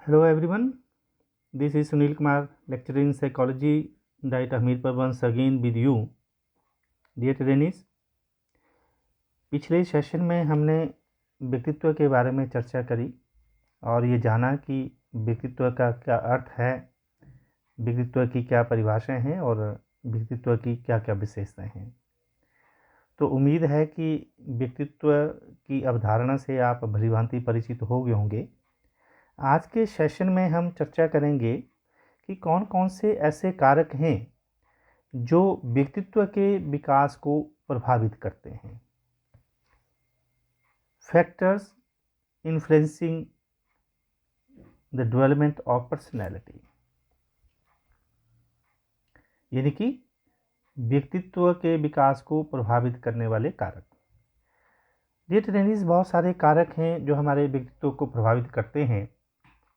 Hello everyone, this is Sunil Kumar, lecturer in psychology, Diet Hamirpur once again with you. Dear trainees, पिछले session में हमने व्यक्तित्व के बारे में चर्चा करी और ये जाना कि व्यक्तित्व का क्या अर्थ है, व्यक्तित्व की क्या परिभाषाएं हैं और व्यक्तित्व की क्या क्या विशेषताएं हैं। तो उम्मीद है कि व्यक्तित्व की अवधारणा से आप भलीभांति परिचित हो गए होंगे। आज के सेशन में हम चर्चा करेंगे कि कौन कौन से ऐसे कारक हैं जो व्यक्तित्व के विकास को प्रभावित करते हैं। Factors influencing the development of personality, यानी कि व्यक्तित्व के विकास को प्रभावित करने वाले कारक। डियर ट्रेनीज, बहुत सारे कारक हैं जो हमारे व्यक्तित्व को प्रभावित करते हैं।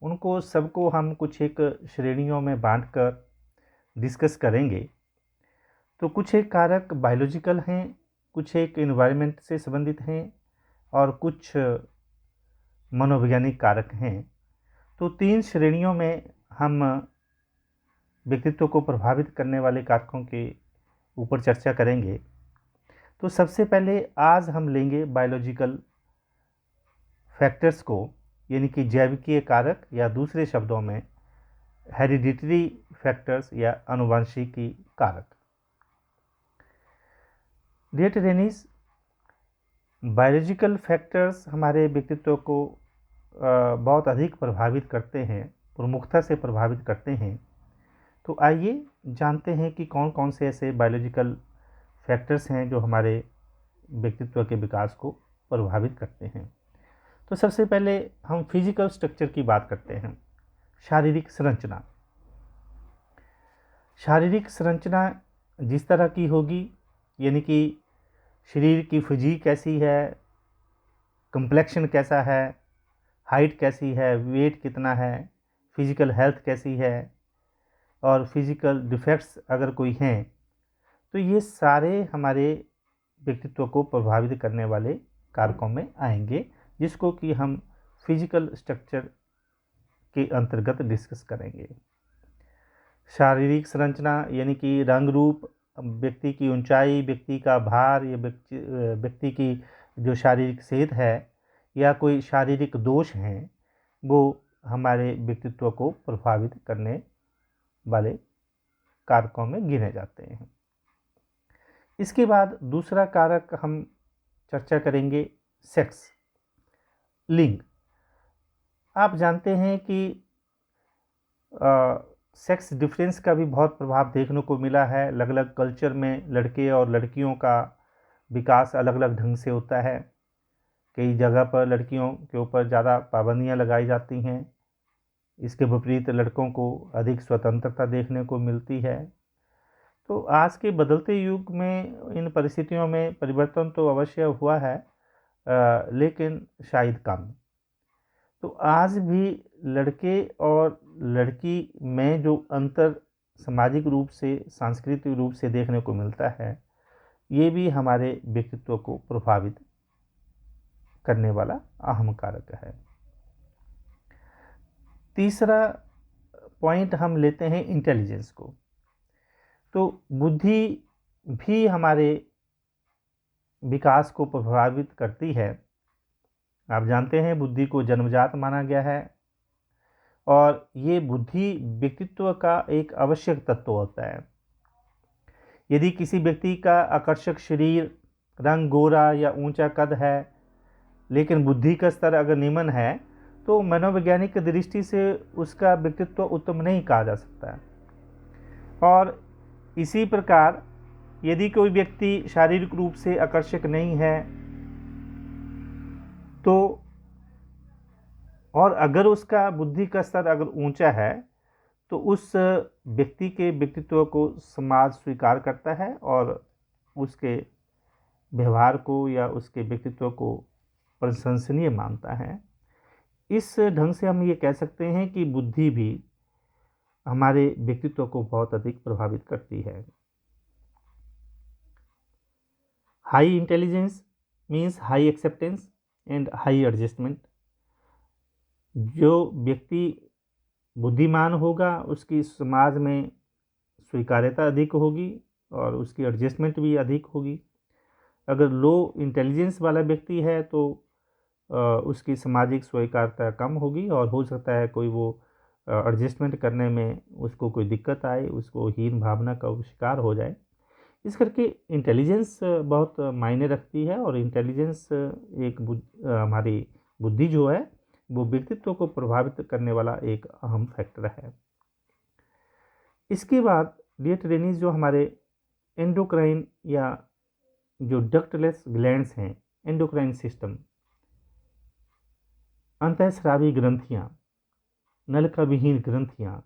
उनको सबको हम कुछ एक श्रेणियों में बांटकर डिस्कस करेंगे। तो कुछ एक कारक बायोलॉजिकल हैं, कुछ एक एनवायरनमेंट से संबंधित हैं और कुछ मनोवैज्ञानिक कारक हैं। तो 3 श्रेणियों में हम व्यक्तित्व को प्रभावित करने वाले कारकों के ऊपर चर्चा करेंगे। तो सबसे पहले आज हम लेंगे बायोलॉजिकल फैक्टर्स को, यानी कि जैविकीय कारक या दूसरे शब्दों में हेरिडिटरी फैक्टर्स या आनुवंशिकी कारक। डियर ट्रेनीज, बायोलॉजिकल फैक्टर्स हमारे व्यक्तित्व को बहुत अधिक प्रभावित करते हैं, प्रमुखता से प्रभावित करते हैं। तो आइए जानते हैं कि कौन कौन से ऐसे बायोलॉजिकल फैक्टर्स हैं जो हमारे व्यक्तित्व के विकास को प्रभावित करते हैं। तो सबसे पहले हम फिजिकल स्ट्रक्चर की बात करते हैं। शारीरिक संरचना। शारीरिक संरचना जिस तरह की होगी, यानी कि शरीर की फिजिक कैसी है, कंप्लेक्शन कैसा है, हाइट कैसी है, वेट कितना है, फिजिकल हेल्थ कैसी है और फिजिकल डिफेक्ट्स अगर कोई हैं, तो ये सारे हमारे व्यक्तित्व को प्रभावित करने वाले कारकों में आएंगे, जिसको कि हम फिजिकल स्ट्रक्चर के अंतर्गत डिस्कस करेंगे। शारीरिक संरचना यानी कि रंग रूप, व्यक्ति की ऊंचाई, व्यक्ति का भार या व्यक्ति की जो शारीरिक सेहत है या कोई शारीरिक दोष हैं, वो हमारे व्यक्तित्व को प्रभावित करने वाले कारकों में गिने जाते हैं। इसके बाद दूसरा कारक हम चर्चा करेंगे सेक्स, लिंग। आप जानते हैं कि सेक्स डिफरेंस का भी बहुत प्रभाव देखने को मिला है। अलग अलग कल्चर में लड़के और लड़कियों का विकास अलग अलग ढंग से होता है। कई जगह पर लड़कियों के ऊपर ज़्यादा पाबंदियां लगाई जाती हैं, इसके विपरीत लड़कों को अधिक स्वतंत्रता देखने को मिलती है। तो आज के बदलते युग में इन परिस्थितियों में परिवर्तन तो अवश्य हुआ है, लेकिन शायद कम। तो आज भी लड़के और लड़की में जो अंतर सामाजिक रूप से, सांस्कृतिक रूप से देखने को मिलता है, ये भी हमारे व्यक्तित्व को प्रभावित करने वाला अहम कारक है। तीसरा पॉइंट हम लेते हैं इंटेलिजेंस को। तो बुद्धि भी हमारे विकास को प्रभावित करती है। आप जानते हैं बुद्धि को जन्मजात माना गया है और ये बुद्धि व्यक्तित्व का एक आवश्यक तत्व होता है। यदि किसी व्यक्ति का आकर्षक शरीर, रंग गोरा या ऊंचा कद है, लेकिन बुद्धि का स्तर अगर निम्न है, तो मनोवैज्ञानिक दृष्टि से उसका व्यक्तित्व उत्तम नहीं कहा जा सकता। और इसी प्रकार यदि कोई व्यक्ति शारीरिक रूप से आकर्षक नहीं है, तो और अगर उसका बुद्धि का स्तर अगर ऊंचा है, तो उस व्यक्ति के व्यक्तित्व को समाज स्वीकार करता है और उसके व्यवहार को या उसके व्यक्तित्व को प्रशंसनीय मानता है। इस ढंग से हम ये कह सकते हैं कि बुद्धि भी हमारे व्यक्तित्व को बहुत अधिक प्रभावित करती है। High intelligence means high acceptance and high adjustment. जो व्यक्ति बुद्धिमान होगा उसकी समाज में स्वीकार्यता अधिक होगी और उसकी एडजस्टमेंट भी अधिक होगी। अगर लो इंटेलिजेंस वाला व्यक्ति है तो उसकी सामाजिक स्वीकार्यता कम होगी और हो सकता है कोई वो एडजस्टमेंट करने में उसको कोई दिक्कत आए, उसको हीन भावना का वो शिकार हो जाए। इस करके इंटेलिजेंस बहुत मायने रखती है और इंटेलिजेंस एक हमारी बुद्धि जो है वो व्यक्तित्व को प्रभावित करने वाला एक अहम फैक्टर है। इसके बाद डियर ट्रेनीज जो हमारे एंडोक्राइन या जो डक्टलेस ग्लैंड्स हैं, एंडोक्राइन सिस्टम, अंतःस्रावी ग्रंथियाँ, नलिका विहीन ग्रंथियाँ,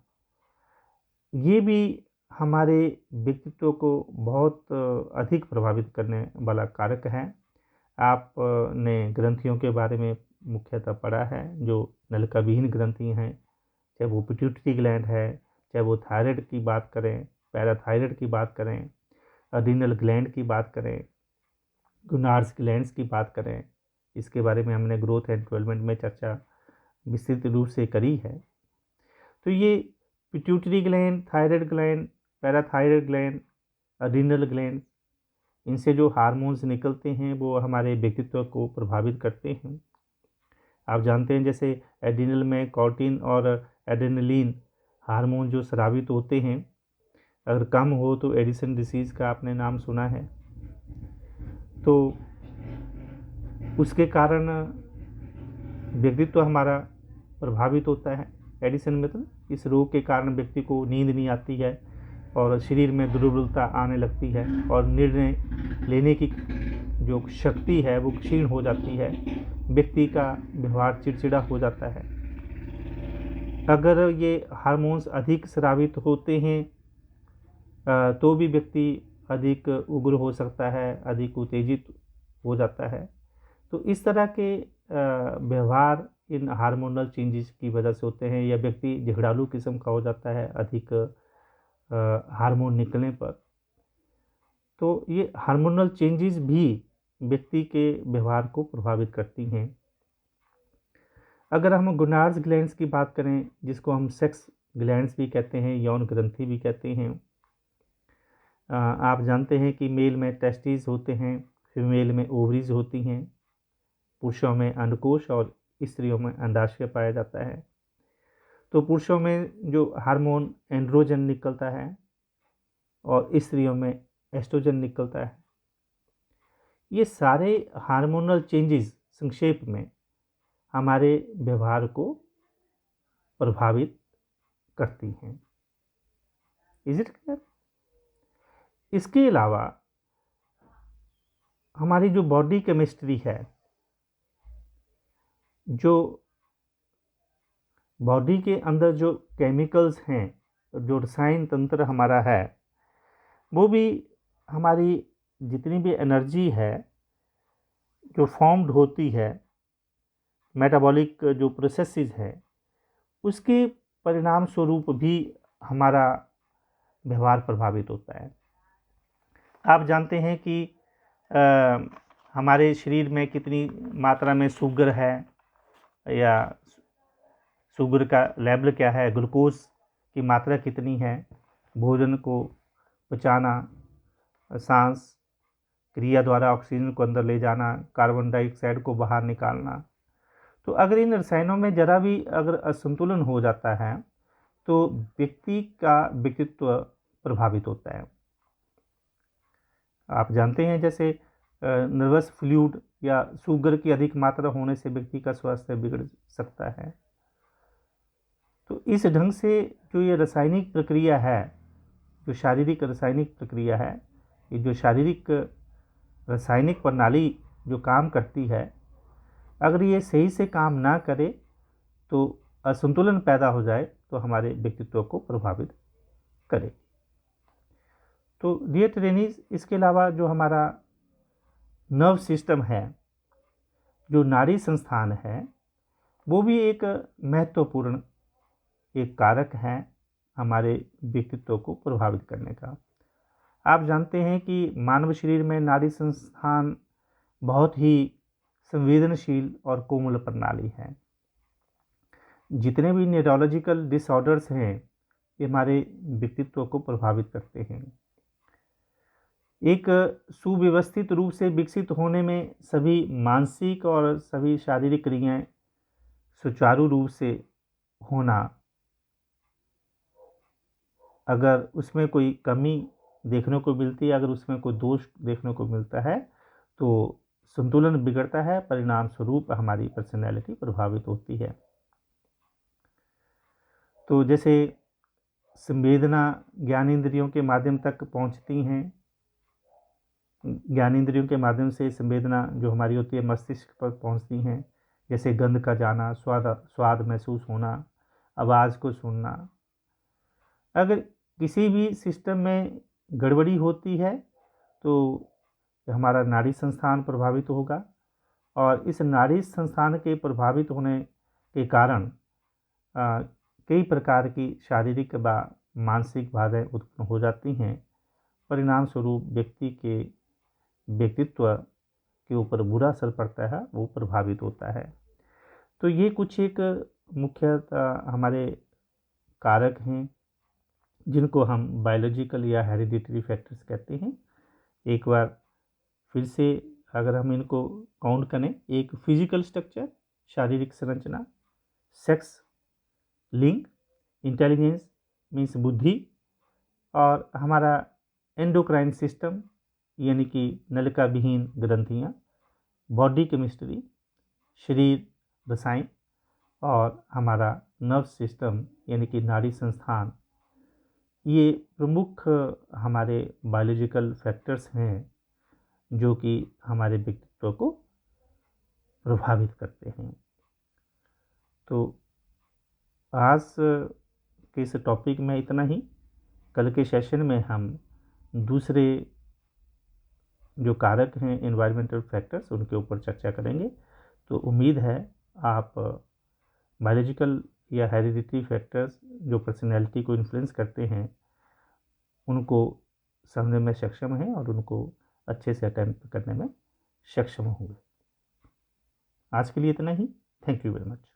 ये भी हमारे व्यक्तित्व को बहुत अधिक प्रभावित करने वाला कारक है। आपने ग्रंथियों के बारे में मुख्यतः पढ़ा है। जो नलिका विहीन ग्रंथि हैं, चाहे वो पिट्यूटरी ग्लैंड है, चाहे वो थायराइड की बात करें, पैराथायराइड की बात करें, अड्रीनल ग्लैंड की बात करें, गुनार्स ग्लैंड्स की बात करें, इसके बारे में हमने ग्रोथ एंड डेवलपमेंट में चर्चा विस्तृत रूप से करी है। तो ये pituitary gland, thyroid gland, parathyroid gland, adrenal gland, इनसे जो हार्मोन्स निकलते हैं वो हमारे व्यक्तित्व को प्रभावित करते हैं। आप जानते हैं जैसे एड्रीनल में कॉर्टिन और एड्रेनलिन हार्मोन जो स्रावित होते हैं, अगर कम हो तो एडिसन डिसीज़ का आपने नाम सुना है। तो उसके कारण व्यक्तित्व हमारा प्रभावित होता है। एडिसन मतलब इस रोग के कारण व्यक्ति को नींद नहीं आती है और शरीर में दुर्बलता आने लगती है और निर्णय लेने की जो शक्ति है वो क्षीण हो जाती है। व्यक्ति का व्यवहार चिड़चिड़ा हो जाता है। अगर ये हार्मोन्स अधिक स्रावित होते हैं तो भी व्यक्ति अधिक उग्र हो सकता है, अधिक उत्तेजित हो जाता है। तो इस तरह के व्यवहार इन हार्मोनल चेंजेस की वजह से होते हैं, या व्यक्ति झगड़ालू किस्म का हो जाता है अधिक हार्मोन निकलने पर। तो ये हार्मोनल चेंजेस भी व्यक्ति के व्यवहार को प्रभावित करती हैं। अगर हम गोनाड्स ग्लैंड्स की बात करें, जिसको हम सेक्स ग्लैंड्स भी कहते हैं, यौन ग्रंथि भी कहते हैं, आप जानते हैं कि मेल में टेस्टिस होते हैं, फीमेल में ओवरीज होती हैं, पुरुषों में अंडकोश और स्त्रियों में अंडाशय पाया जाता है। तो पुरुषों में जो हार्मोन एंड्रोजन निकलता है और स्त्रियों में एस्ट्रोजन निकलता है। ये सारे हार्मोनल चेंजेस संक्षेप में हमारे व्यवहार को प्रभावित करती हैं। Is it clear? इसके अलावा हमारी जो बॉडी केमिस्ट्री है, जो बॉडी के अंदर जो केमिकल्स हैं, जो रसायन तंत्र हमारा है, वो भी हमारी जितनी भी एनर्जी है जो फॉर्म्ड होती है, मेटाबॉलिक जो प्रोसेसेस है, उसके परिणाम स्वरूप भी हमारा व्यवहार प्रभावित होता है। आप जानते हैं कि हमारे शरीर में कितनी मात्रा में शुगर है, या शुगर का लेवल क्या है, ग्लूकोज की मात्रा कितनी है, भोजन को पचाना, सांस क्रिया द्वारा ऑक्सीजन को अंदर ले जाना, कार्बन डाइऑक्साइड को बाहर निकालना। तो अगर इन रसायनों में जरा भी अगर असंतुलन हो जाता है तो व्यक्ति का व्यक्तित्व प्रभावित होता है। आप जानते हैं जैसे नर्वस फ्लूइड या शुगर की अधिक मात्रा होने से व्यक्ति का स्वास्थ्य बिगड़ सकता है। तो इस ढंग से जो ये रासायनिक प्रक्रिया है, जो शारीरिक रासायनिक प्रक्रिया है, ये जो शारीरिक रासायनिक प्रणाली जो काम करती है, अगर ये सही से काम ना करे तो असंतुलन पैदा हो जाए तो हमारे व्यक्तित्व को प्रभावित करे। तो डियर ट्रेनीज, इसके अलावा जो हमारा नर्व सिस्टम है, जो नाड़ी संस्थान है, वो भी एक महत्वपूर्ण एक कारक है हमारे व्यक्तित्व को प्रभावित करने का। आप जानते हैं कि मानव शरीर में नाड़ी संस्थान बहुत ही संवेदनशील और कोमल प्रणाली है। जितने भी न्यूरोलॉजिकल डिसऑर्डर्स हैं ये हमारे व्यक्तित्व को प्रभावित करते हैं। एक सुव्यवस्थित रूप से विकसित होने में सभी मानसिक और सभी शारीरिक क्रियाएं सुचारू रूप से होना, अगर उसमें कोई कमी देखने को मिलती है, अगर उसमें कोई दोष देखने को मिलता है तो संतुलन बिगड़ता है, परिणाम स्वरूप हमारी पर्सनैलिटी प्रभावित होती है। तो जैसे संवेदना ज्ञानेंद्रियों के माध्यम तक पहुंचती हैं, ज्ञानेंद्रियों के माध्यम से संवेदना जो हमारी होती है मस्तिष्क पर पहुंचती हैं, जैसे गंध का जाना, स्वाद महसूस होना, आवाज़ को सुनना। अगर किसी भी सिस्टम में गड़बड़ी होती है तो हमारा नाड़ी संस्थान प्रभावित होगा, और इस नाड़ी संस्थान के प्रभावित होने के कारण कई प्रकार की शारीरिक व मानसिक बाधाएं उत्पन्न हो जाती हैं। परिणाम स्वरूप व्यक्ति के व्यक्तित्व के ऊपर बुरा असर पड़ता है, वो प्रभावित होता है। तो ये कुछ एक मुख्यतः हमारे कारक हैं जिनको हम बायोलॉजिकल या हेरिडिटरी फैक्टर्स कहते हैं। एक बार फिर से अगर हम इनको काउंट करें, एक फिजिकल स्ट्रक्चर शारीरिक संरचना, सेक्स लिंग, इंटेलिजेंस मीन्स बुद्धि, और हमारा एंडोक्राइन सिस्टम यानी कि नलिका विहीन ग्रंथियाँ, बॉडी केमिस्ट्री शरीर रसायन, और हमारा नर्व सिस्टम यानी कि नाड़ी संस्थान, ये प्रमुख हमारे बायोलॉजिकल फैक्टर्स हैं जो कि हमारे व्यक्तित्व को प्रभावित करते हैं। तो आज के इस टॉपिक में इतना ही। कल के सेशन में हम दूसरे जो कारक हैं एनवायरमेंटल फैक्टर्स उनके ऊपर चर्चा करेंगे। तो उम्मीद है आप बायोलॉजिकल या हेरिडिटरी फैक्टर्स जो पर्सनैलिटी को इन्फ्लुएंस करते हैं उनको समझने में सक्षम हैं और उनको अच्छे से अटेम्प्ट करने में सक्षम होंगे। आज के लिए इतना ही। Thank you very much.